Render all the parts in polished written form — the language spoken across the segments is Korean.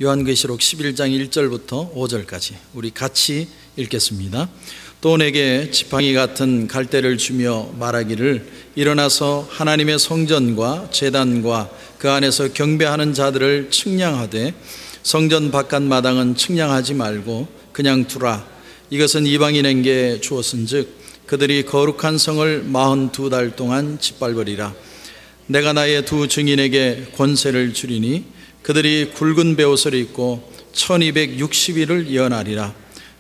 요한계시록 11장 1절부터 5절까지 우리 같이 읽겠습니다. 또 내게 지팡이 같은 갈대를 주며 말하기를 일어나서 하나님의 성전과 제단과 그 안에서 경배하는 자들을 측량하되 성전 바깥 마당은 측량하지 말고 그냥 두라. 이것은 이방인에게 주었은즉 그들이 거룩한 성을 42달 동안 짓밟으리라. 내가 나의 두 증인에게 권세를 주리니 그들이 굵은 베옷을 입고 1260일을 예언하리라.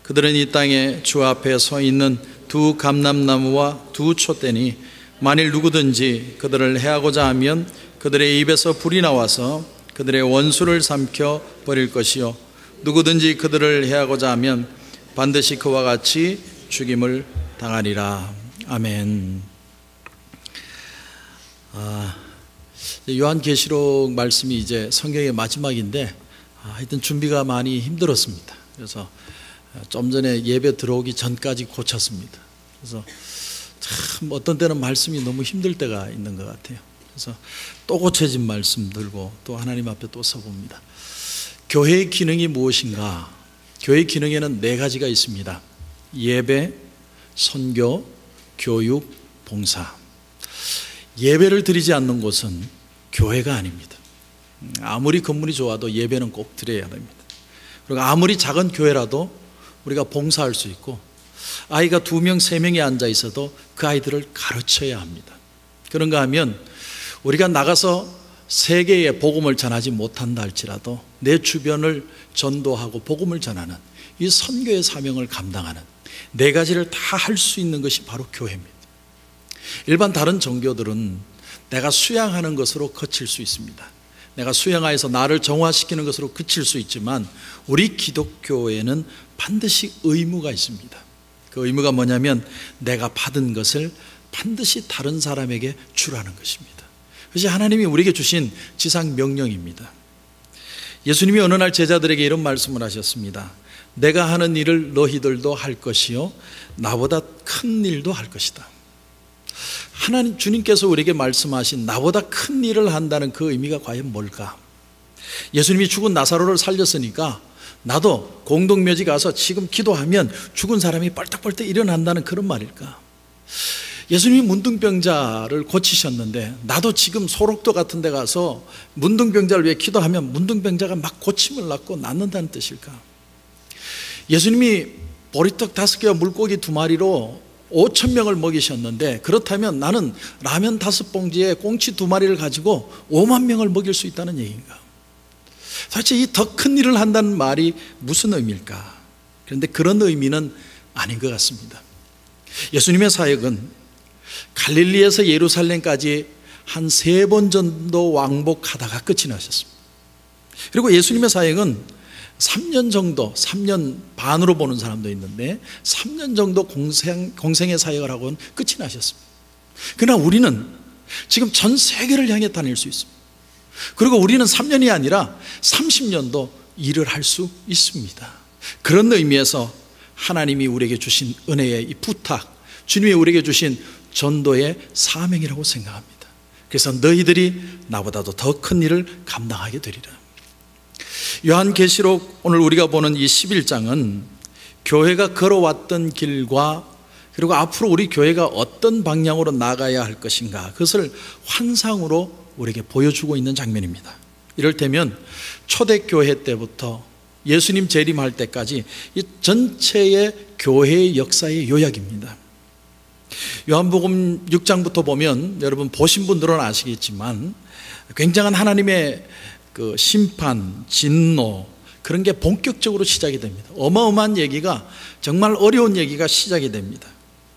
그들은 이 땅에 주 앞에 서 있는 두 감람나무와 두 촛대니 만일 누구든지 그들을 해하고자 하면 그들의 입에서 불이 나와서 그들의 원수를 삼켜 버릴 것이요 누구든지 그들을 해하고자 하면 반드시 그와 같이 죽임을 당하리라. 아멘. 요한계시록 말씀이 이제 성경의 마지막인데 하여튼 준비가 많이 힘들었습니다. 그래서 좀 전에 예배 들어오기 전까지 고쳤습니다. 그래서 참 어떤 때는 말씀이 너무 힘들 때가 있는 것 같아요. 그래서 또 고쳐진 말씀 들고 또 하나님 앞에 또 서봅니다. 교회의 기능이 무엇인가? 교회의 기능에는 4가지가 있습니다. 예배, 선교, 교육, 봉사. 예배를 드리지 않는 곳은 교회가 아닙니다. 아무리 건물이 좋아도 예배는 꼭 드려야 됩니다. 그리고 아무리 작은 교회라도 우리가 봉사할 수 있고 아이가 2명, 3명이 앉아 있어도 그 아이들을 가르쳐야 합니다. 그런가 하면 우리가 나가서 세계에 복음을 전하지 못한다 할지라도 내 주변을 전도하고 복음을 전하는 이 선교의 사명을 감당하는 4가지를 다 할 수 있는 것이 바로 교회입니다. 일반 다른 종교들은 내가 수양하는 것으로 그칠 수 있습니다. 내가 수양하여서 나를 정화시키는 것으로 그칠 수 있지만 우리 기독교에는 반드시 의무가 있습니다. 그 의무가 뭐냐면 내가 받은 것을 반드시 다른 사람에게 주라는 것입니다. 그것이 하나님이 우리에게 주신 지상 명령입니다. 예수님이 어느 날 제자들에게 이런 말씀을 하셨습니다. 내가 하는 일을 너희들도 할 것이요 나보다 큰 일도 할 것이다. 하나님 주님께서 우리에게 말씀하신 나보다 큰 일을 한다는 그 의미가 과연 뭘까? 예수님이 죽은 나사로를 살렸으니까 나도 공동묘지 가서 지금 기도하면 죽은 사람이 뻘떡뻘떡 일어난다는 그런 말일까? 예수님이 문둥병자를 고치셨는데 나도 지금 소록도 같은 데 가서 문둥병자를 위해 기도하면 문둥병자가 막 고침을 받고 낫는다는 뜻일까? 예수님이 보리떡 5개와 물고기 2마리로 5,000명을 먹이셨는데 그렇다면 나는 라면 5봉지에 꽁치 2마리를 가지고 5만 명을 먹일 수 있다는 얘기인가? 도대체 이 더 큰 일을 한다는 말이 무슨 의미일까? 그런데 그런 의미는 아닌 것 같습니다. 예수님의 사역은 갈릴리에서 예루살렘까지 한 3번 정도 왕복하다가 끝이 나셨습니다. 그리고 예수님의 사역은 3년 정도, 3년 반으로 보는 사람도 있는데 3년 정도 공생의 사역을 하고는 끝이 나셨습니다. 그러나 우리는 지금 전 세계를 향해 다닐 수 있습니다. 그리고 우리는 3년이 아니라 30년도 일을 할 수 있습니다. 그런 의미에서 하나님이 우리에게 주신 은혜의 이 부탁, 주님이 우리에게 주신 전도의 사명이라고 생각합니다. 그래서 너희들이 나보다도 더 큰 일을 감당하게 되리라. 요한계시록 오늘 우리가 보는 이 11장은 교회가 걸어왔던 길과 그리고 앞으로 우리 교회가 어떤 방향으로 나가야 할 것인가 그것을 환상으로 우리에게 보여주고 있는 장면입니다. 이를테면 초대교회 때부터 예수님 재림할 때까지 이 전체의 교회의 역사의 요약입니다. 요한복음 6장부터 보면 여러분 보신 분들은 아시겠지만 굉장한 하나님의 그 심판, 진노 그런 게 본격적으로 시작이 됩니다. 어마어마한 얘기가 정말 어려운 얘기가 시작이 됩니다.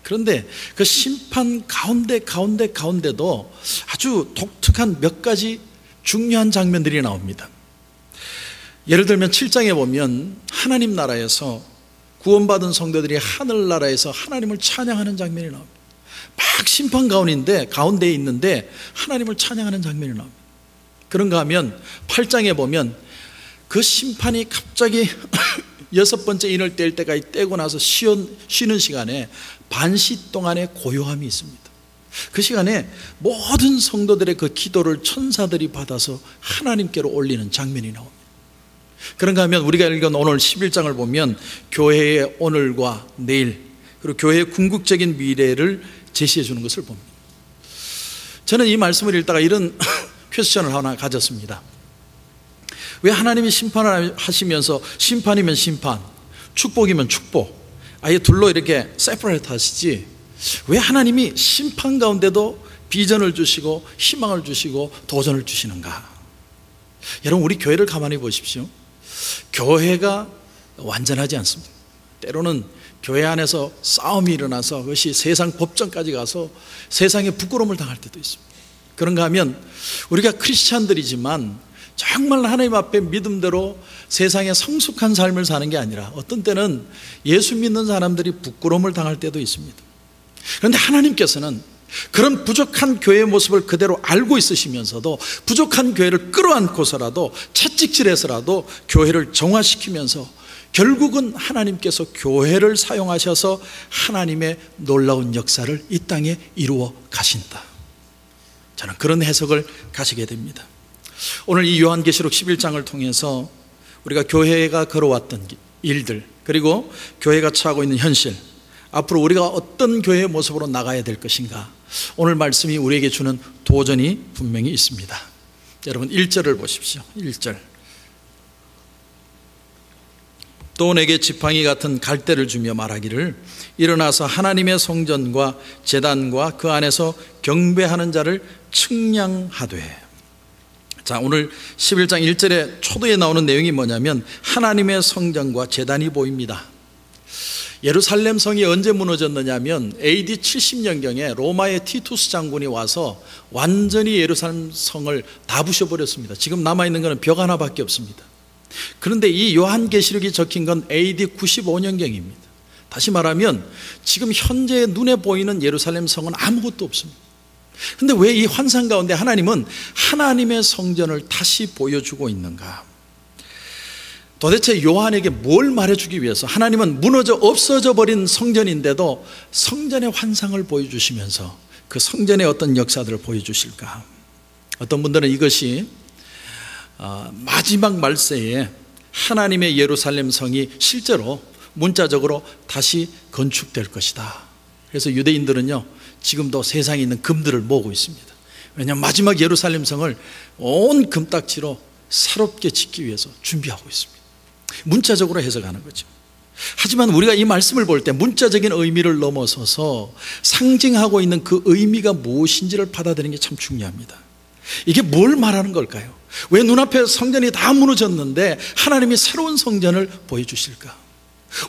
그런데 그 심판 가운데도 아주 독특한 몇 가지 중요한 장면들이 나옵니다. 예를 들면 7장에 보면 하나님 나라에서 구원받은 성도들이 하늘나라에서 하나님을 찬양하는 장면이 나옵니다. 막 심판 가운데에 있는데 하나님을 찬양하는 장면이 나옵니다. 그런가 하면 8장에 보면 그 심판이 갑자기 6번째 인을 뗄 때까지 떼고 나서 쉬는 시간에 반시 동안의 고요함이 있습니다. 그 시간에 모든 성도들의 그 기도를 천사들이 받아서 하나님께로 올리는 장면이 나옵니다. 그런가 하면 우리가 읽은 오늘 11장을 보면 교회의 오늘과 내일, 그리고 교회의 궁극적인 미래를 제시해 주는 것을 봅니다. 저는 이 말씀을 읽다가 이런 퀘스천을 하나 가졌습니다. 왜 하나님이 심판을 하시면서 심판이면 심판, 축복이면 축복, 아예 둘로 이렇게 세퍼레이트 하시지, 왜 하나님이 심판 가운데도 비전을 주시고 희망을 주시고 도전을 주시는가? 여러분, 우리 교회를 가만히 보십시오. 교회가 완전하지 않습니다. 때로는 교회 안에서 싸움이 일어나서 그것이 세상 법정까지 가서 세상에 부끄러움을 당할 때도 있습니다. 그런가 하면 우리가 크리스찬들이지만 정말 하나님 앞에 믿음대로 세상에 성숙한 삶을 사는 게 아니라 어떤 때는 예수 믿는 사람들이 부끄러움을 당할 때도 있습니다. 그런데 하나님께서는 그런 부족한 교회의 모습을 그대로 알고 있으시면서도 부족한 교회를 끌어안고서라도 채찍질해서라도 교회를 정화시키면서 결국은 하나님께서 교회를 사용하셔서 하나님의 놀라운 역사를 이 땅에 이루어 가신다. 저는 그런 해석을 가지게 됩니다. 오늘 이 요한계시록 11장을 통해서 우리가 교회가 걸어왔던 일들, 그리고 교회가 처하고 있는 현실, 앞으로 우리가 어떤 교회의 모습으로 나가야 될 것인가, 오늘 말씀이 우리에게 주는 도전이 분명히 있습니다. 여러분 1절을 보십시오. 1절. 또 내게 지팡이 같은 갈대를 주며 말하기를 일어나서 하나님의 성전과 제단과 그 안에서 경배하는 자를 측량하되. 자, 오늘 11장 1절에 초도에 나오는 내용이 뭐냐면 하나님의 성전과 제단이 보입니다. 예루살렘 성이 언제 무너졌느냐면 AD 70년경에 로마의 티투스 장군이 와서 완전히 예루살렘 성을 다 부셔버렸습니다. 지금 남아있는 것은 벽 하나밖에 없습니다. 그런데 이 요한계시록이 적힌 건 AD 95년경입니다. 다시 말하면 지금 현재 눈에 보이는 예루살렘 성은 아무것도 없습니다. 그런데 왜 이 환상 가운데 하나님은 하나님의 성전을 다시 보여주고 있는가? 도대체 요한에게 뭘 말해주기 위해서 하나님은 무너져 없어져 버린 성전인데도 성전의 환상을 보여주시면서 그 성전의 어떤 역사들을 보여주실까? 어떤 분들은 이것이 마지막 말세에 하나님의 예루살렘 성이 실제로 문자적으로 다시 건축될 것이다. 그래서 유대인들은요 지금도 세상에 있는 금들을 모으고 있습니다. 왜냐하면 마지막 예루살렘 성을 온 금딱지로 새롭게 짓기 위해서 준비하고 있습니다. 문자적으로 해석하는 거죠. 하지만 우리가 이 말씀을 볼 때 문자적인 의미를 넘어서서 상징하고 있는 그 의미가 무엇인지를 받아들이는 게 참 중요합니다. 이게 뭘 말하는 걸까요? 왜 눈앞에 성전이 다 무너졌는데 하나님이 새로운 성전을 보여주실까?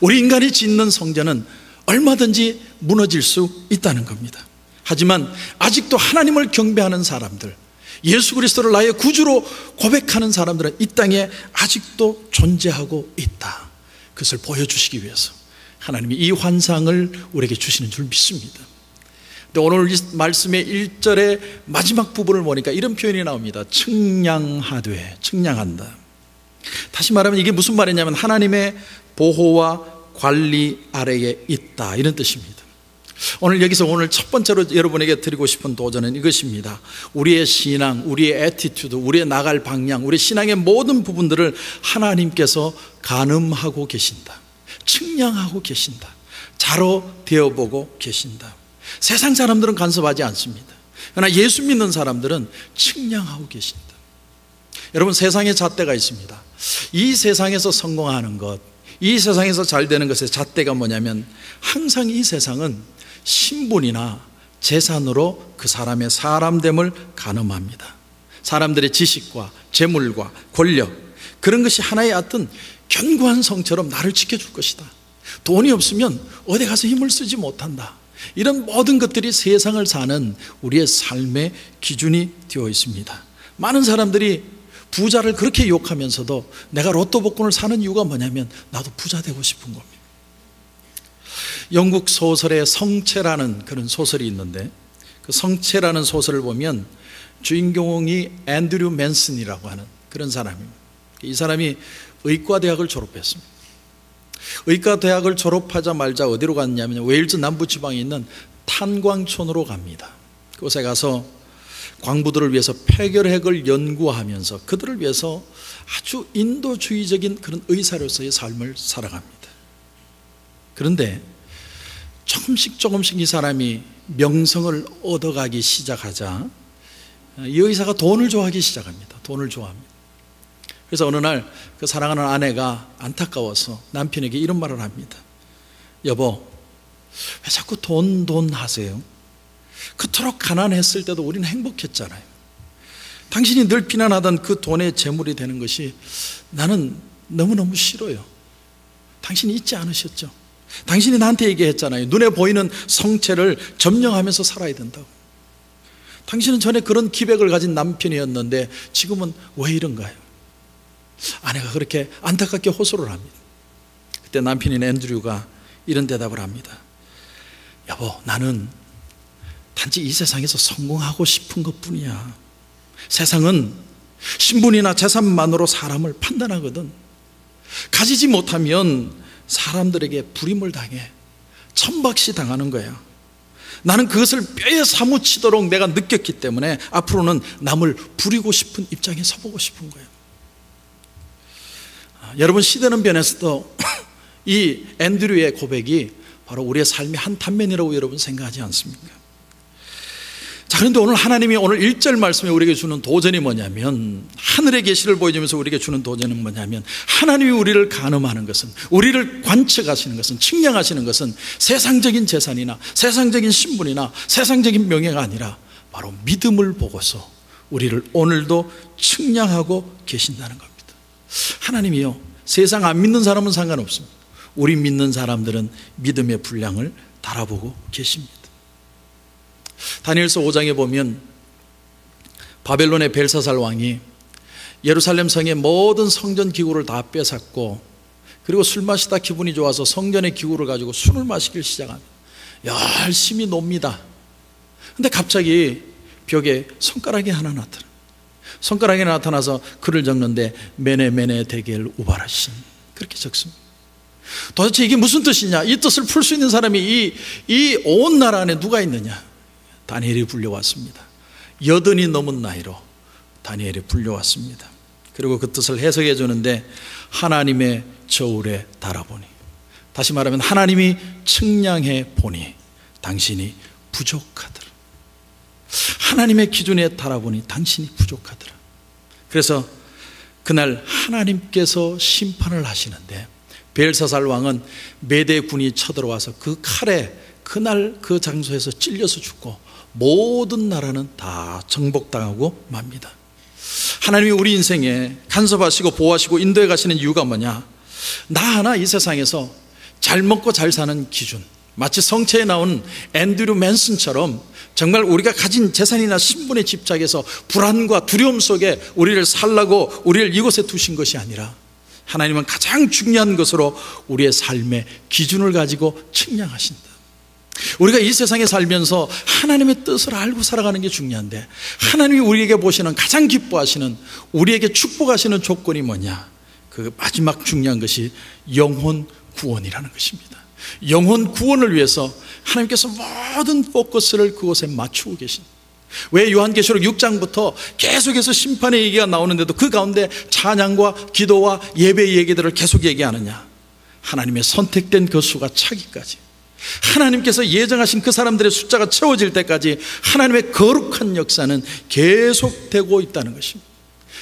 우리 인간이 짓는 성전은 얼마든지 무너질 수 있다는 겁니다. 하지만 아직도 하나님을 경배하는 사람들, 예수 그리스도를 나의 구주로 고백하는 사람들은 이 땅에 아직도 존재하고 있다. 그것을 보여주시기 위해서 하나님이 이 환상을 우리에게 주시는 줄 믿습니다. 근데 오늘 이 말씀의 1절의 마지막 부분을 보니까 이런 표현이 나옵니다. 측량하되, 측량한다. 다시 말하면 이게 무슨 말이냐면 하나님의 보호와 관리 아래에 있다, 이런 뜻입니다. 오늘 여기서 오늘 첫 번째로 여러분에게 드리고 싶은 도전은 이것입니다. 우리의 신앙, 우리의 애티튜드, 우리의 나갈 방향, 우리 신앙의 모든 부분들을 하나님께서 가늠하고 계신다, 측량하고 계신다, 자로 되어보고 계신다. 세상 사람들은 간섭하지 않습니다. 그러나 예수 믿는 사람들은 측량하고 계신다. 여러분, 세상에 잣대가 있습니다. 이 세상에서 성공하는 것, 이 세상에서 잘 되는 것의 잣대가 뭐냐면 항상 이 세상은 신분이나 재산으로 그 사람의 사람됨을 가늠합니다. 사람들의 지식과 재물과 권력, 그런 것이 하나의 어떤 견고한 성처럼 나를 지켜줄 것이다. 돈이 없으면 어디 가서 힘을 쓰지 못한다. 이런 모든 것들이 세상을 사는 우리의 삶의 기준이 되어 있습니다. 많은 사람들이 부자를 그렇게 욕하면서도 내가 로또 복권을 사는 이유가 뭐냐면 나도 부자 되고 싶은 겁니다. 영국 소설의 성체라는 그런 소설이 있는데 그 성체라는 소설을 보면 주인공이 앤드류 맨슨이라고 하는 그런 사람입니다. 이 사람이 의과대학을 졸업했습니다. 의과대학을 졸업하자마자 어디로 갔냐면 웨일즈 남부지방에 있는 탄광촌으로 갑니다. 그곳에 가서 광부들을 위해서 폐결핵을 연구하면서 그들을 위해서 아주 인도주의적인 그런 의사로서의 삶을 살아갑니다. 그런데 조금씩 이 사람이 명성을 얻어가기 시작하자 이 의사가 돈을 좋아하기 시작합니다. 돈을 좋아합니다. 그래서 어느 날 그 사랑하는 아내가 안타까워서 남편에게 이런 말을 합니다. 여보, 왜 자꾸 돈 하세요? 그토록 가난했을 때도 우리는 행복했잖아요. 당신이 늘 비난하던 그 돈의 재물이 되는 것이 나는 너무너무 싫어요. 당신이 잊지 않으셨죠? 당신이 나한테 얘기했잖아요. 눈에 보이는 성체를 점령하면서 살아야 된다고. 당신은 전에 그런 기백을 가진 남편이었는데 지금은 왜 이런가요? 아내가 그렇게 안타깝게 호소를 합니다. 그때 남편인 앤드류가 이런 대답을 합니다. 여보, 나는 단지 이 세상에서 성공하고 싶은 것뿐이야. 세상은 신분이나 재산만으로 사람을 판단하거든. 가지지 못하면 사람들에게 불임을 당해 천박시 당하는 거야. 나는 그것을 뼈에 사무치도록 내가 느꼈기 때문에 앞으로는 남을 부리고 싶은 입장에 서보고 싶은 거예요. 여러분, 시대는 변했어도 이 앤드류의 고백이 바로 우리의 삶의 한 단면이라고 여러분 생각하지 않습니까? 자, 그런데 오늘 하나님이 오늘 1절 말씀에 우리에게 주는 도전이 뭐냐면, 하늘의 계시를 보여주면서 우리에게 주는 도전은 뭐냐면, 하나님이 우리를 간음하는 것은, 우리를 관측하시는 것은, 측량하시는 것은 세상적인 재산이나 세상적인 신분이나 세상적인 명예가 아니라 바로 믿음을 보고서 우리를 오늘도 측량하고 계신다는 겁니다. 하나님이요, 세상 안 믿는 사람은 상관없습니다. 우리 믿는 사람들은 믿음의 분량을 달아보고 계십니다. 다니엘서 5장에 보면 바벨론의 벨사살 왕이 예루살렘 성의 모든 성전 기구를 다 빼앗고, 그리고 술 마시다 기분이 좋아서 성전의 기구를 가지고 술을 마시길 시작합니다. 열심히 놉니다. 근데 갑자기 벽에 손가락이 하나 나타나. 손가락이 나타나서 글을 적는데 메네 데겔 우바라신, 그렇게 적습니다. 도대체 이게 무슨 뜻이냐? 이 뜻을 풀 수 있는 사람이 이 온 나라 안에 누가 있느냐? 다니엘이 불려왔습니다. 80이 넘은 나이로 다니엘이 불려왔습니다. 그리고 그 뜻을 해석해 주는데, 하나님의 저울에 달아보니, 다시 말하면 하나님이 측량해 보니 당신이 부족하더라. 하나님의 기준에 달아보니 당신이 부족하더라. 그래서 그날 하나님께서 심판을 하시는데, 벨사살 왕은 메대 군이 쳐들어와서 그 칼에 그날 그 장소에서 찔려서 죽고 모든 나라는 다 정복당하고 맙니다. 하나님이 우리 인생에 간섭하시고 보호하시고 인도해 가시는 이유가 뭐냐? 나 하나 이 세상에서 잘 먹고 잘 사는 기준, 마치 성체에 나온 앤드류 맨슨처럼 정말 우리가 가진 재산이나 신분에 집착해서 불안과 두려움 속에 우리를 살라고 우리를 이곳에 두신 것이 아니라, 하나님은 가장 중요한 것으로 우리의 삶의 기준을 가지고 측량하신다. 우리가 이 세상에 살면서 하나님의 뜻을 알고 살아가는 게 중요한데, 하나님이 우리에게 보시는 가장 기뻐하시는, 우리에게 축복하시는 조건이 뭐냐? 그 마지막 중요한 것이 영혼 구원이라는 것입니다. 영혼 구원을 위해서 하나님께서 모든 포커스를 그곳에 맞추고 계십니다. 왜 요한계시록 6장부터 계속해서 심판의 얘기가 나오는데도 그 가운데 찬양과 기도와 예배의 얘기들을 계속 얘기하느냐? 하나님의 선택된 그 수가 차기까지, 하나님께서 예정하신 그 사람들의 숫자가 채워질 때까지 하나님의 거룩한 역사는 계속되고 있다는 것입니다.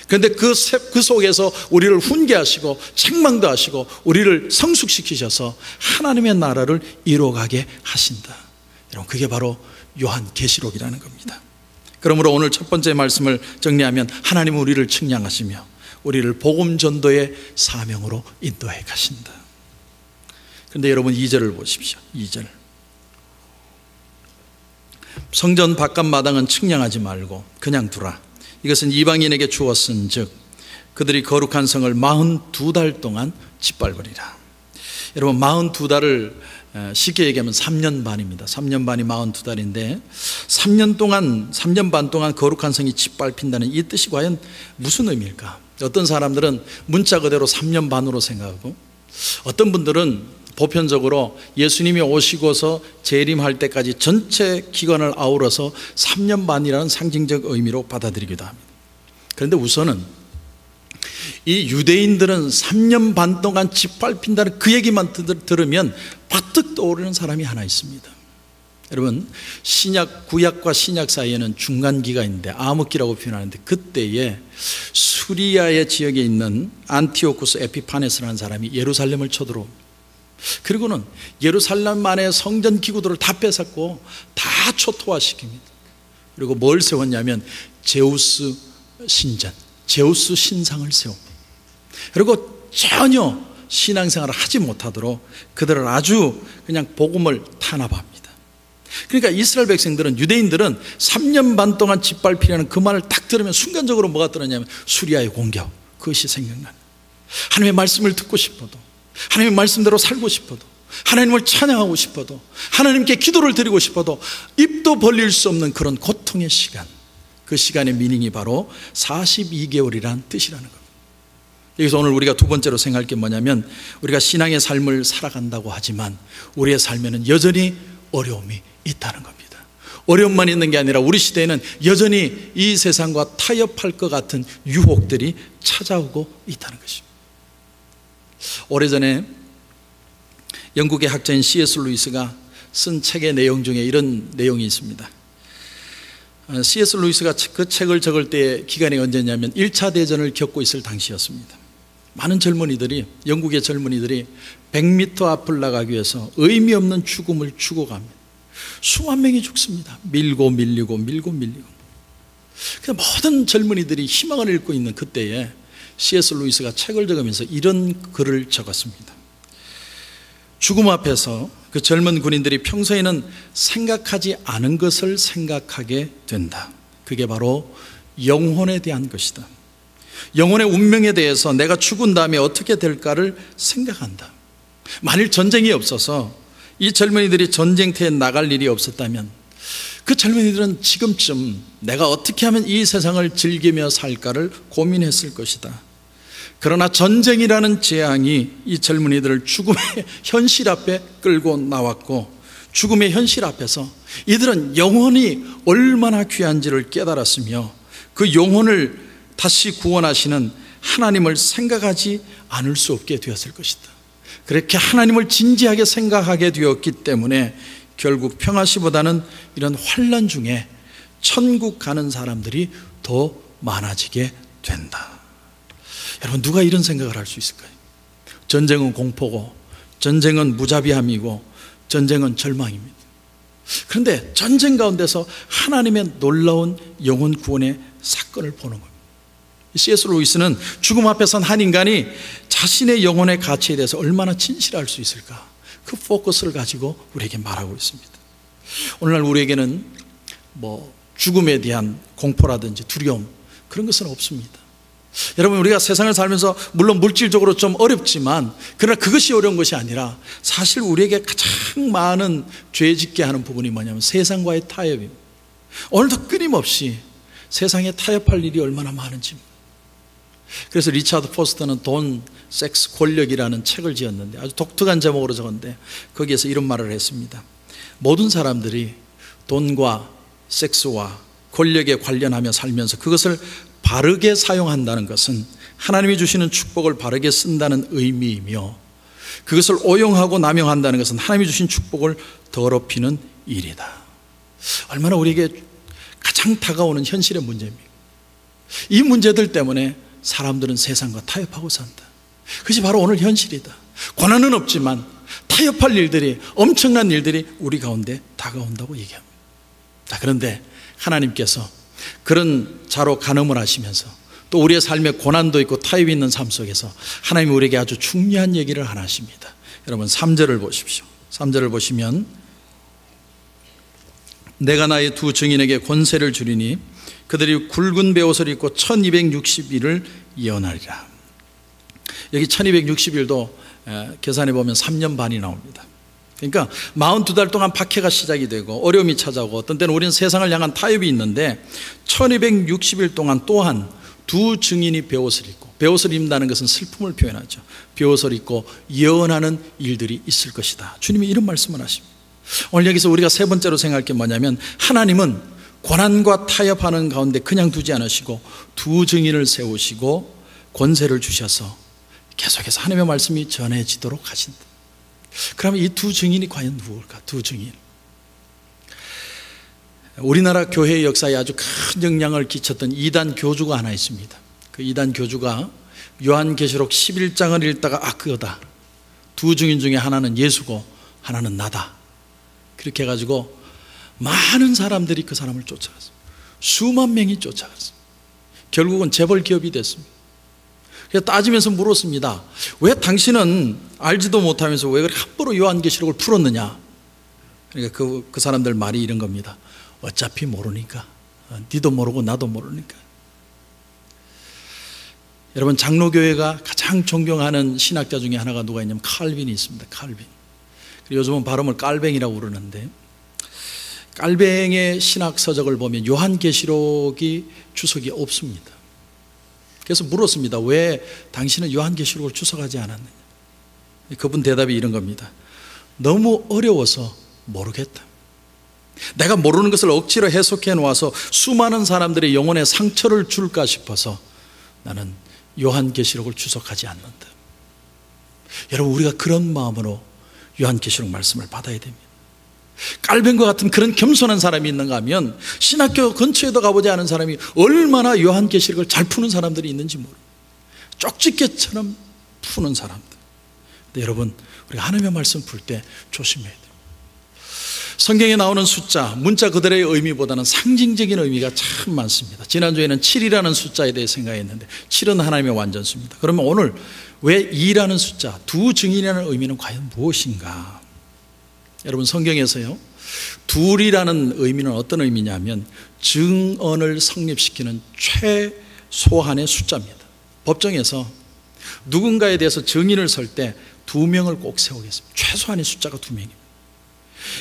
그런데 그 속에서 우리를 훈계하시고 책망도 하시고 우리를 성숙시키셔서 하나님의 나라를 이루어가게 하신다. 여러분, 그게 바로 요한계시록이라는 겁니다. 그러므로 오늘 첫 번째 말씀을 정리하면, 하나님은 우리를 측량하시며 우리를 복음 전도의 사명으로 인도해 가신다. 그런데 여러분, 2절을 보십시오. 2절. 성전 바깥 마당은 측량하지 말고 그냥 두라. 이것은 이방인에게 주었은 즉 그들이 거룩한 성을 42달 동안 짓밟으리라. 여러분, 42달을 쉽게 얘기하면 3년 반입니다. 3년 반이 42달인데 3년 반 동안 거룩한 성이 짓밟힌다는 이 뜻이 과연 무슨 의미일까? 어떤 사람들은 문자 그대로 3년 반으로 생각하고, 어떤 분들은 보편적으로 예수님이 오시고서 재림할 때까지 전체 기간을 아우러서 3년 반이라는 상징적 의미로 받아들이기도 합니다. 그런데 우선은 이 유대인들은 3년 반 동안 짓밟힌다는 그 얘기만 들으면 바뜩 떠오르는 사람이 하나 있습니다. 여러분, 구약과 신약 사이에는 중간기가 있는데 암흑기라고 표현하는데, 그때에 수리아의 지역에 있는 안티오쿠스 에피파네스라는 사람이 예루살렘을 쳐들어옵니다. 그리고는 예루살렘 안에 성전 기구들을 다 뺏었고 다 초토화시킵니다. 그리고 뭘 세웠냐면 제우스 신전, 제우스 신상을 세웁니다. 그리고 전혀 신앙생활을 하지 못하도록 그들을 아주 그냥 복음을 탄압합니다. 그러니까 이스라엘 백성들은, 유대인들은 3년 반 동안 짓밟히려는 그 말을 딱 들으면 순간적으로 뭐가 떠나냐면 수리아의 공격, 그것이 생각나는. 하나님의 말씀을 듣고 싶어도, 하나님의 말씀대로 살고 싶어도, 하나님을 찬양하고 싶어도, 하나님께 기도를 드리고 싶어도 입도 벌릴 수 없는 그런 고통의 시간, 그 시간의 미닝이 바로 42개월이란 뜻이라는 겁니다. 여기서 오늘 우리가 두 번째로 생각할 게 뭐냐면, 우리가 신앙의 삶을 살아간다고 하지만 우리의 삶에는 여전히 어려움이 있다는 겁니다. 어려움만 있는 게 아니라 우리 시대에는 여전히 이 세상과 타협할 것 같은 유혹들이 찾아오고 있다는 것입니다. 오래전에 영국의 학자인 C.S. 루이스가 쓴 책의 내용 중에 이런 내용이 있습니다. C.S. 루이스가 그 책을 적을 때의 기간이 언제냐면 1차 대전을 겪고 있을 당시였습니다. 많은 젊은이들이, 영국의 젊은이들이 100m 앞을 나가기 위해서 의미 없는 죽음을 죽어갑니다. 수만 명이 죽습니다. 밀고 밀리고. 모든 젊은이들이 희망을 잃고 있는 그때에 C.S. 루이스가 책을 적으면서 이런 글을 적었습니다. 죽음 앞에서 그 젊은 군인들이 평소에는 생각하지 않은 것을 생각하게 된다. 그게 바로 영혼에 대한 것이다. 영혼의 운명에 대해서 내가 죽은 다음에 어떻게 될까를 생각한다. 만일 전쟁이 없어서 이 젊은이들이 전쟁터에 나갈 일이 없었다면 그 젊은이들은 지금쯤 내가 어떻게 하면 이 세상을 즐기며 살까를 고민했을 것이다. 그러나 전쟁이라는 재앙이 이 젊은이들을 죽음의 현실 앞에 끌고 나왔고, 죽음의 현실 앞에서 이들은 영혼이 얼마나 귀한지를 깨달았으며 그 영혼을 다시 구원하시는 하나님을 생각하지 않을 수 없게 되었을 것이다. 그렇게 하나님을 진지하게 생각하게 되었기 때문에 결국 평화시보다는 이런 환난 중에 천국 가는 사람들이 더 많아지게 된다. 여러분, 누가 이런 생각을 할 수 있을까요? 전쟁은 공포고, 전쟁은 무자비함이고, 전쟁은 절망입니다. 그런데 전쟁 가운데서 하나님의 놀라운 영혼 구원의 사건을 보는 겁니다. C.S. 루이스는 죽음 앞에 선 한 인간이 자신의 영혼의 가치에 대해서 얼마나 진실할 수 있을까, 그 포커스를 가지고 우리에게 말하고 있습니다. 오늘날 우리에게는 죽음에 대한 공포라든지 두려움, 그런 것은 없습니다. 여러분, 우리가 세상을 살면서 물론 물질적으로 좀 어렵지만, 그러나 그것이 어려운 것이 아니라 사실 우리에게 가장 많은 죄짓게 하는 부분이 뭐냐면 세상과의 타협입니다. 오늘도 끊임없이 세상에 타협할 일이 얼마나 많은지. 그래서 리차드 포스터는 돈, 섹스, 권력이라는 책을 지었는데 아주 독특한 제목으로 적었는데 거기에서 이런 말을 했습니다. 모든 사람들이 돈과 섹스와 권력에 관련하며 살면서 그것을 바르게 사용한다는 것은 하나님이 주시는 축복을 바르게 쓴다는 의미이며, 그것을 오용하고 남용한다는 것은 하나님이 주신 축복을 더럽히는 일이다. 얼마나 우리에게 가장 다가오는 현실의 문제입니다. 이 문제들 때문에 사람들은 세상과 타협하고 산다. 그것이 바로 오늘 현실이다. 고난은 없지만 타협할 일들이, 엄청난 일들이 우리 가운데 다가온다고 얘기합니다. 그런데 하나님께서 그런 자로 간음을 하시면서 또 우리의 삶에 고난도 있고 타협이 있는 삶 속에서 하나님이 우리에게 아주 중요한 얘기를 하나 하십니다. 여러분, 3절을 보십시오. 3절을 보시면, 내가 나의 두 증인에게 권세를 주리니 그들이 굵은 베옷을 입고 1260일을 예언하리라. 여기 1260일도 계산해 보면 3년 반이 나옵니다. 그러니까 42달 동안 박해가 시작이 되고 어려움이 찾아오고, 어떤 때는 우리는 세상을 향한 타협이 있는데 1260일 동안 또한 두 증인이 베옷을 입고, 베옷을 입는다는 것은 슬픔을 표현하죠. 베옷을 입고 예언하는 일들이 있을 것이다. 주님이 이런 말씀을 하십니다. 오늘 여기서 우리가 세 번째로 생각할 게 뭐냐면, 하나님은 고난과 타협하는 가운데 그냥 두지 않으시고 두 증인을 세우시고 권세를 주셔서 계속해서 하나님의 말씀이 전해지도록 하신다. 그러면 이 두 증인이 과연 누굴까? 두 증인. 우리나라 교회의 역사에 아주 큰 영향을 끼쳤던 이단 교주가 하나 있습니다. 그 이단 교주가 요한계시록 11장을 읽다가 그거다. 두 증인 중에 하나는 예수고 하나는 나다. 그렇게 해가지고 많은 사람들이 그 사람을 쫓아갔습니다. 수만 명이 쫓아갔습니다. 결국은 재벌 기업이 됐습니다. 그래서 따지면서 물었습니다. 왜 당신은 알지도 못하면서 왜 그렇게 함부로 요한계시록을 풀었느냐? 그러니까 그 사람들 말이 이런 겁니다. 어차피 모르니까. 니도 모르고 나도 모르니까. 여러분, 장로교회가 가장 존경하는 신학자 중에 하나가 누가 있냐면 칼빈이 있습니다. 칼빈. 요즘은 발음을 깔뱅이라고 그러는데, 깔뱅의 신학 서적을 보면 요한계시록이 주석이 없습니다. 그래서 물었습니다. 왜 당신은 요한계시록을 주석하지 않았느냐? 그분 대답이 이런 겁니다. 너무 어려워서 모르겠다. 내가 모르는 것을 억지로 해석해 놓아서 수많은 사람들의 영혼에 상처를 줄까 싶어서 나는 요한계시록을 주석하지 않는다. 여러분, 우리가 그런 마음으로 요한계시록 말씀을 받아야 됩니다. 깔뱅과 같은 그런 겸손한 사람이 있는가 하면 신학교 근처에도 가보지 않은 사람이 얼마나 요한계시록을 잘 푸는 사람들이 있는지 모릅니다. 쪽집게처럼 푸는 사람들. 근데 여러분, 우리가 하나님의 말씀 풀 때 조심해야 돼요. 성경에 나오는 숫자, 문자 그대로의 의미보다는 상징적인 의미가 참 많습니다. 지난주에는 7이라는 숫자에 대해 생각했는데 7은 하나님의 완전수입니다. 그러면 오늘 왜 2라는 숫자, 두 증인이라는 의미는 과연 무엇인가? 여러분, 성경에서요, 둘이라는 의미는 어떤 의미냐면 증언을 성립시키는 최소한의 숫자입니다. 법정에서 누군가에 대해서 증인을 설 때 2명을 꼭 세우겠습니다. 최소한의 숫자가 2명입니다.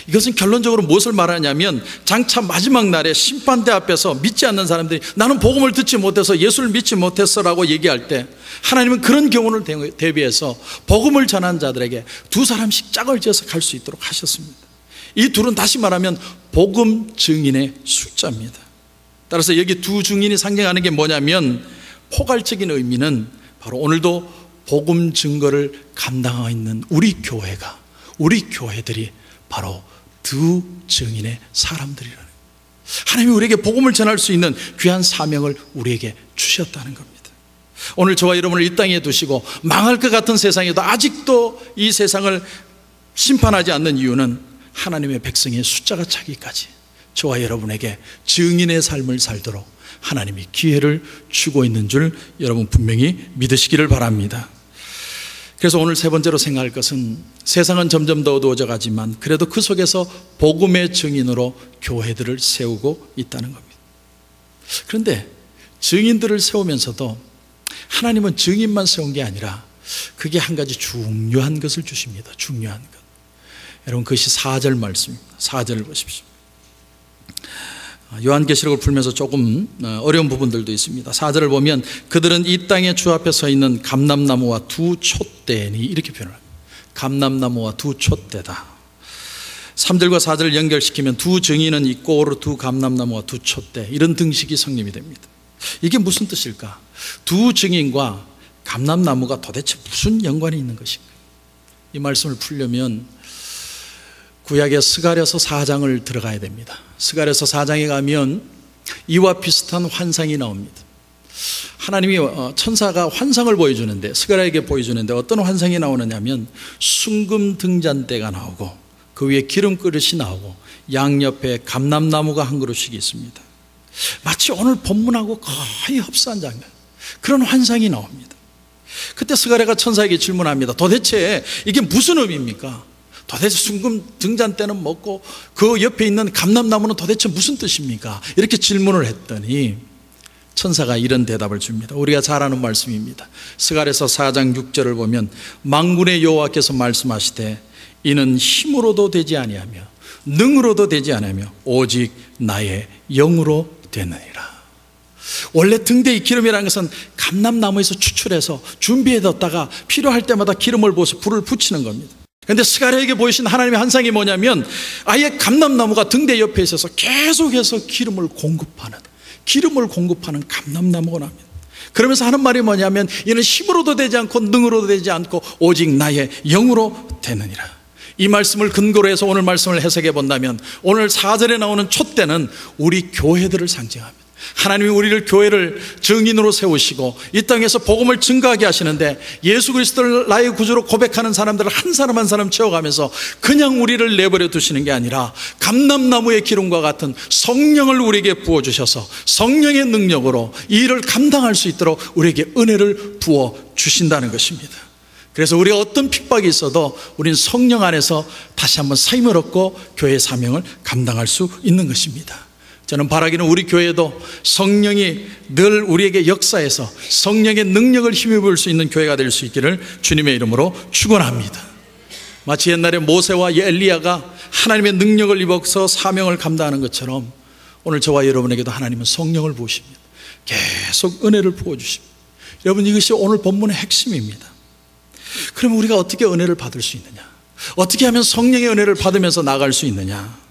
이것은 결론적으로 무엇을 말하냐면 장차 마지막 날에 심판대 앞에서 믿지 않는 사람들이 나는 복음을 듣지 못해서 예수를 믿지 못했어라고 얘기할 때 하나님은 그런 경우를 대비해서 복음을 전한 자들에게 2사람씩 짝을 지어서 갈 수 있도록 하셨습니다. 이 둘은 다시 말하면 복음 증인의 숫자입니다. 따라서 여기 두 증인이 상징하는 게 뭐냐면 포괄적인 의미는 바로 오늘도 복음 증거를 감당하고 있는 우리 교회가, 우리 교회들이 바로 두 증인의 사람들이라는 거예요. 하나님이 우리에게 복음을 전할 수 있는 귀한 사명을 우리에게 주셨다는 겁니다. 오늘 저와 여러분을 이 땅에 두시고 망할 것 같은 세상에도 아직도 이 세상을 심판하지 않는 이유는 하나님의 백성의 숫자가 차기까지 저와 여러분에게 증인의 삶을 살도록 하나님이 기회를 주고 있는 줄 여러분 분명히 믿으시기를 바랍니다. 그래서 오늘 세 번째로 생각할 것은 세상은 점점 더 어두워져 가지만 그래도 그 속에서 복음의 증인으로 교회들을 세우고 있다는 겁니다. 그런데 증인들을 세우면서도 하나님은 증인만 세운 게 아니라 그게 한 가지 중요한 것을 주십니다. 중요한 것. 여러분, 그것이 4절 말씀입니다. 4절을 보십시오. 요한계시록을 풀면서 조금 어려운 부분들도 있습니다. 4절을 보면 그들은 이 땅에 주 앞에 서 있는 감람나무와 두 촛대니 이렇게 표현합니다. 감람나무와 두 촛대다. 3절과 4절을 연결시키면 두 증인은 있고 두 감람나무와 두 촛대, 이런 등식이 성립이 됩니다. 이게 무슨 뜻일까? 두 증인과 감람나무가 도대체 무슨 연관이 있는 것인가? 이 말씀을 풀려면 구약의 스가랴서 4장을 들어가야 됩니다. 스가랴서 4장에 가면 이와 비슷한 환상이 나옵니다. 하나님이 천사가 환상을 보여주는데, 스가랴에게 보여주는데 어떤 환상이 나오느냐면 순금 등잔대가 나오고 그 위에 기름 그릇이 나오고 양옆에 감람나무가 한 그루씩 있습니다. 마치 오늘 본문하고 거의 흡사한 장면, 그런 환상이 나옵니다. 그때 스가랴가 천사에게 질문합니다. 도대체 이게 무슨 의미입니까? 도대체 순금 등잔대는 먹고 그 옆에 있는 감람나무는 도대체 무슨 뜻입니까? 이렇게 질문을 했더니 천사가 이런 대답을 줍니다. 우리가 잘 아는 말씀입니다. 스가랴서 4장 6절을 보면 만군의 여호와께서 말씀하시되 이는 힘으로도 되지 아니하며 능으로도 되지 아니하며 오직 나의 영으로 되느니라. 원래 등대의 기름이라는 것은 감람나무에서 추출해서 준비해뒀다가 필요할 때마다 기름을 부어서 불을 붙이는 겁니다. 그런데 스가랴에게 보이신 하나님의 환상이 뭐냐면 아예 감람나무가 등대 옆에 있어서 계속해서 기름을 공급하는 감람나무가 납니다. 그러면서 하는 말이 뭐냐면 이는 힘으로도 되지 않고 능으로도 되지 않고 오직 나의 영으로 되느니라. 이 말씀을 근거로 해서 오늘 말씀을 해석해 본다면 오늘 4절에 나오는 촛대는 우리 교회들을 상징합니다. 하나님이 우리를 교회를 증인으로 세우시고 이 땅에서 복음을 증거하게 하시는데 예수 그리스도를 나의 구주로 고백하는 사람들을 한 사람 한 사람 채워가면서 그냥 우리를 내버려 두시는 게 아니라 감람나무의 기름과 같은 성령을 우리에게 부어주셔서 성령의 능력으로 이 일을 감당할 수 있도록 우리에게 은혜를 부어주신다는 것입니다. 그래서 우리가 어떤 핍박이 있어도 우리는 성령 안에서 다시 한번 새 힘을 얻고 교회의 사명을 감당할 수 있는 것입니다. 저는 바라기는 우리 교회도 성령이 늘 우리에게 역사해서 성령의 능력을 힘입을 수 있는 교회가 될 수 있기를 주님의 이름으로 축원합니다. 마치 옛날에 모세와 엘리야가 하나님의 능력을 입어서 사명을 감당하는 것처럼 오늘 저와 여러분에게도 하나님은 성령을 부으십니다. 계속 은혜를 부어주십니다. 여러분, 이것이 오늘 본문의 핵심입니다. 그럼 우리가 어떻게 은혜를 받을 수 있느냐? 어떻게 하면 성령의 은혜를 받으면서 나아갈 수 있느냐?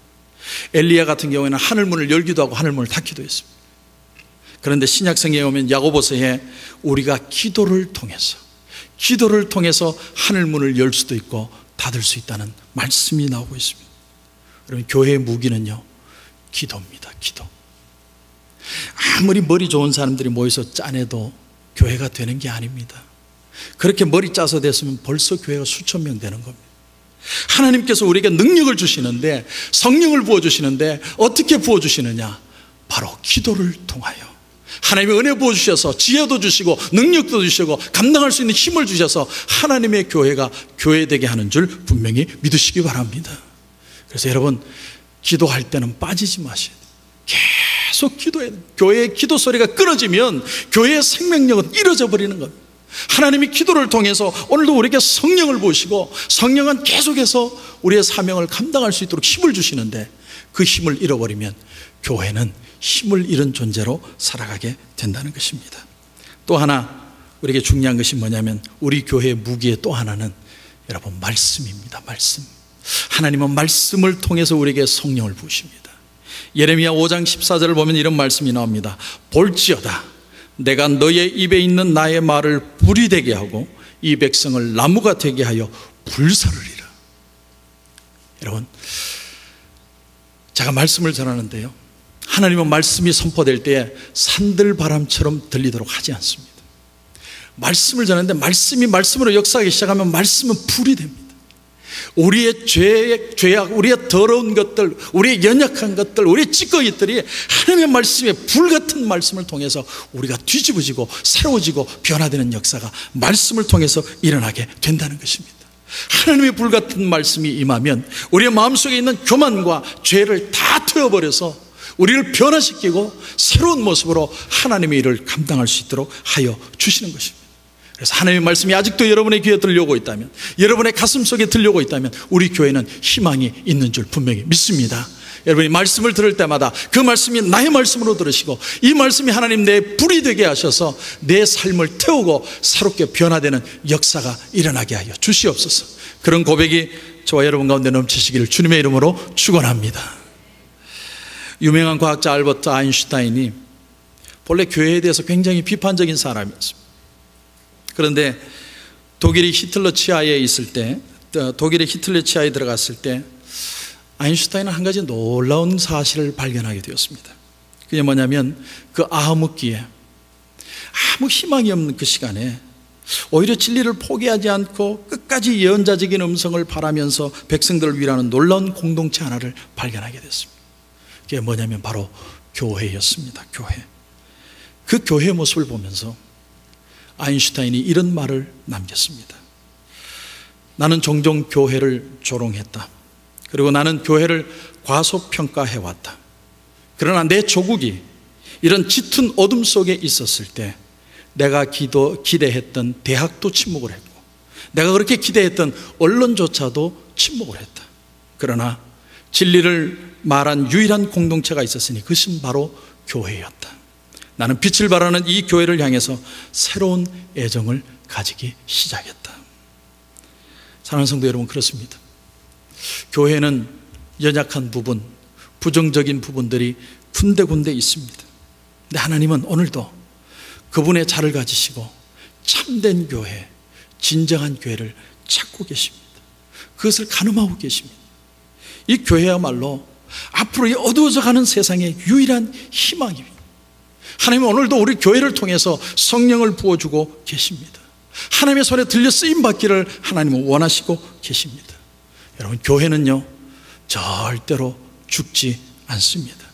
엘리야 같은 경우에는 하늘문을 열기도 하고 하늘문을 닫기도 했습니다. 그런데 신약성경에 오면 야고보서에 우리가 기도를 통해서 하늘문을 열 수도 있고 닫을 수 있다는 말씀이 나오고 있습니다. 여러분, 교회의 무기는요, 기도입니다. 기도. 아무리 머리 좋은 사람들이 모여서 짜내도 교회가 되는 게 아닙니다. 그렇게 머리 짜서 됐으면 벌써 교회가 수천 명 되는 겁니다. 하나님께서 우리에게 능력을 주시는데, 성령을 부어주시는데 어떻게 부어주시느냐? 바로 기도를 통하여 하나님의 은혜 부어주셔서 지혜도 주시고 능력도 주시고 감당할 수 있는 힘을 주셔서 하나님의 교회가 교회되게 하는 줄 분명히 믿으시기 바랍니다. 그래서 여러분, 기도할 때는 빠지지 마셔야 돼요. 계속 기도해야 돼요. 교회의 기도 소리가 끊어지면 교회의 생명력은 잃어져 버리는 겁니다. 하나님이 기도를 통해서 오늘도 우리에게 성령을 부으시고 성령은 계속해서 우리의 사명을 감당할 수 있도록 힘을 주시는데 그 힘을 잃어버리면 교회는 힘을 잃은 존재로 살아가게 된다는 것입니다. 또 하나 우리에게 중요한 것이 뭐냐면 우리 교회의 무기의 또 하나는 여러분, 말씀입니다. 말씀. 하나님은 말씀을 통해서 우리에게 성령을 부으십니다. 예레미야 5장 14절을 보면 이런 말씀이 나옵니다. 볼지어다 내가 너의 입에 있는 나의 말을 불이 되게 하고 이 백성을 나무가 되게 하여 불사르리라. 여러분, 제가 말씀을 전하는데요, 하나님은 말씀이 선포될 때 산들바람처럼 들리도록 하지 않습니다. 말씀을 전하는데 말씀이 말씀으로 역사하기 시작하면 말씀은 불이 됩니다. 우리의 죄악, 우리의 더러운 것들, 우리의 연약한 것들, 우리의 찌꺼기들이 하나님의 말씀에 불같은 말씀을 통해서 우리가 뒤집어지고 새로워지고 변화되는 역사가 말씀을 통해서 일어나게 된다는 것입니다. 하나님의 불같은 말씀이 임하면 우리의 마음속에 있는 교만과 죄를 다 태워버려서 우리를 변화시키고 새로운 모습으로 하나님의 일을 감당할 수 있도록 하여 주시는 것입니다. 그래서 하나님의 말씀이 아직도 여러분의 귀에 들려오고 있다면, 여러분의 가슴 속에 들려오고 있다면 우리 교회는 희망이 있는 줄 분명히 믿습니다. 여러분이 말씀을 들을 때마다 그 말씀이 나의 말씀으로 들으시고 이 말씀이 하나님 내 불이 되게 하셔서 내 삶을 태우고 새롭게 변화되는 역사가 일어나게 하여 주시옵소서. 그런 고백이 저와 여러분 가운데 넘치시기를 주님의 이름으로 축원합니다. 유명한 과학자 알버트 아인슈타인이 본래 교회에 대해서 굉장히 비판적인 사람이었습니다. 그런데 독일이 히틀러 치하에 있을 때, 독일의 히틀러 치하에 들어갔을 때 아인슈타인은 한 가지 놀라운 사실을 발견하게 되었습니다. 그게 뭐냐면 그 암흑기에 아무 희망이 없는 그 시간에 오히려 진리를 포기하지 않고 끝까지 예언자적인 음성을 바라면서 백성들을 위하는 놀라운 공동체 하나를 발견하게 됐습니다. 그게 뭐냐면 바로 교회였습니다. 교회. 그 교회의 모습을 보면서 아인슈타인이 이런 말을 남겼습니다. 나는 종종 교회를 조롱했다. 그리고 나는 교회를 과소평가해왔다. 그러나 내 조국이 이런 짙은 어둠 속에 있었을 때 내가 기대했던 대학도 침묵을 했고 내가 그렇게 기대했던 언론조차도 침묵을 했다. 그러나 진리를 말한 유일한 공동체가 있었으니 그것은 바로 교회였다. 나는 빛을 발하는 이 교회를 향해서 새로운 애정을 가지기 시작했다. 사랑하는 성도 여러분, 그렇습니다. 교회는 연약한 부분, 부정적인 부분들이 군데군데 있습니다. 근데 하나님은 오늘도 그분의 자를 가지시고 참된 교회, 진정한 교회를 찾고 계십니다. 그것을 가늠하고 계십니다. 이 교회야말로 앞으로 이 어두워져 가는 세상의 유일한 희망입니다. 하나님은 오늘도 우리 교회를 통해서 성령을 부어주고 계십니다. 하나님의 손에 들려 쓰임받기를 하나님은 원하시고 계십니다. 여러분, 교회는요 절대로 죽지 않습니다.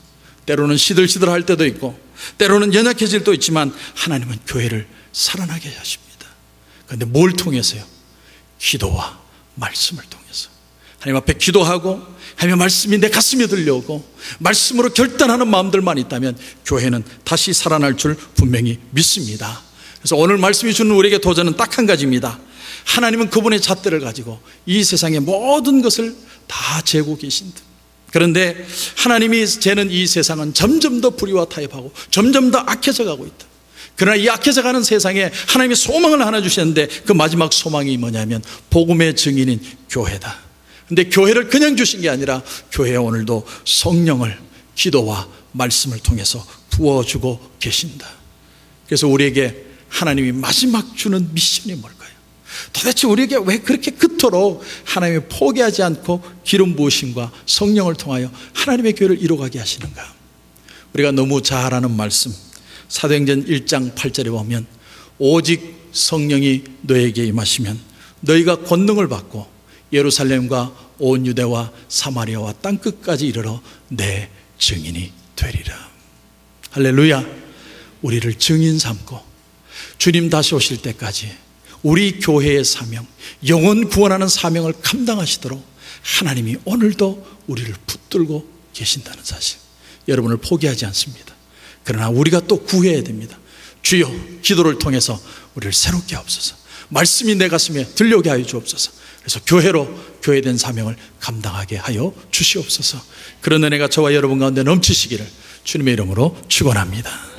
때로는 시들시들할 때도 있고 때로는 연약해질 때도 있지만 하나님은 교회를 살아나게 하십니다. 그런데 뭘 통해서요? 기도와 말씀을 통해서. 하나님 앞에 기도하고 하나님의 말씀이 내 가슴에 들려오고 말씀으로 결단하는 마음들만 있다면 교회는 다시 살아날 줄 분명히 믿습니다. 그래서 오늘 말씀이 주는 우리에게 도전은 딱 한 가지입니다. 하나님은 그분의 잣대를 가지고 이 세상의 모든 것을 다 재고 계신다. 그런데 하나님이 재는 이 세상은 점점 더 불의와 타협하고 점점 더 악해져 가고 있다. 그러나 이 악해져 가는 세상에 하나님이 소망을 하나 주셨는데 그 마지막 소망이 뭐냐면 복음의 증인인 교회다. 근데 교회를 그냥 주신 게 아니라 교회에 오늘도 성령을 기도와 말씀을 통해서 부어주고 계신다. 그래서 우리에게 하나님이 마지막 주는 미션이 뭘까요? 도대체 우리에게 왜 그렇게 그토록 하나님이 포기하지 않고 기름 부으심과 성령을 통하여 하나님의 교회를 이루어가게 하시는가? 우리가 너무 잘 아는 말씀, 사도행전 1장 8절에 보면 오직 성령이 너에게 임하시면 너희가 권능을 받고 예루살렘과 온 유대와 사마리아와 땅끝까지 이르러 내 증인이 되리라. 할렐루야. 우리를 증인 삼고 주님 다시 오실 때까지 우리 교회의 사명, 영혼 구원하는 사명을 감당하시도록 하나님이 오늘도 우리를 붙들고 계신다는 사실, 여러분을 포기하지 않습니다. 그러나 우리가 또 구해야 됩니다. 주여, 기도를 통해서 우리를 새롭게 하옵소서. 말씀이 내 가슴에 들려오게 하여 주옵소서. 그래서 교회로 교회된 사명을 감당하게 하여 주시옵소서. 그런 은혜가 저와 여러분 가운데 넘치시기를 주님의 이름으로 축원합니다.